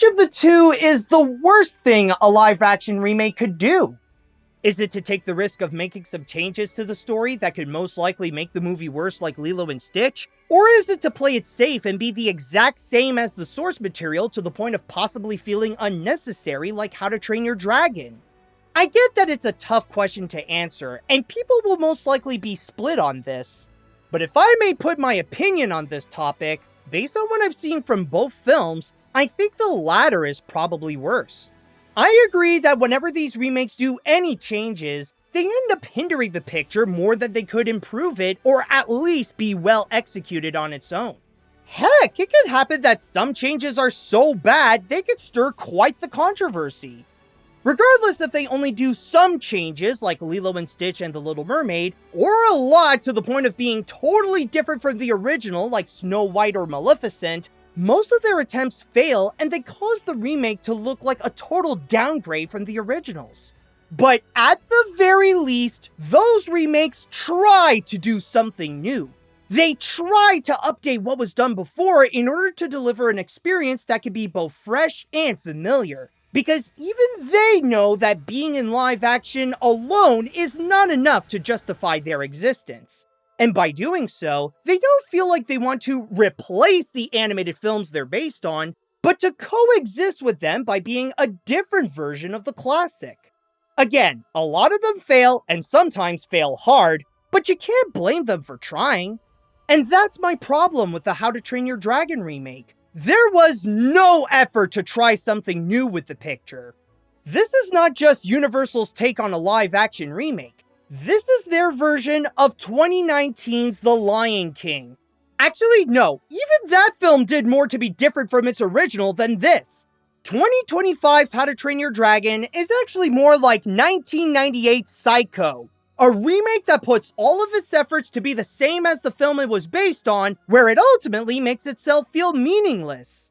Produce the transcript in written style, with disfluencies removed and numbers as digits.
Which of the two is the worst thing a live-action remake could do? Is it to take the risk of making some changes to the story that could most likely make the movie worse like Lilo and Stitch? Or is it to play it safe and be the exact same as the source material to the point of possibly feeling unnecessary like How to Train Your Dragon? I get that it's a tough question to answer, and people will most likely be split on this. But if I may put my opinion on this topic, based on what I've seen from both films, I think the latter is probably worse. I agree that whenever these remakes do any changes, they end up hindering the picture more than they could improve it or at least be well executed on its own. Heck, it can happen that some changes are so bad they could stir quite the controversy. Regardless if they only do some changes like Lilo and Stitch and The Little Mermaid, or a lot to the point of being totally different from the original like Snow White or Maleficent, most of their attempts fail and they cause the remake to look like a total downgrade from the originals. But at the very least, those remakes try to do something new. They try to update what was done before in order to deliver an experience that could be both fresh and familiar. Because even they know that being in live action alone is not enough to justify their existence. And by doing so, they don't feel like they want to replace the animated films they're based on, but to coexist with them by being a different version of the classic. Again, a lot of them fail, and sometimes fail hard, but you can't blame them for trying. And that's my problem with the How to Train Your Dragon remake. There was no effort to try something new with the picture. This is not just Universal's take on a live-action remake. This is their version of 2019's The Lion King. Actually, no, even that film did more to be different from its original than this. 2025's How to Train Your Dragon is actually more like 1998's Psycho, a remake that puts all of its efforts to be the same as the film it was based on, where it ultimately makes itself feel meaningless.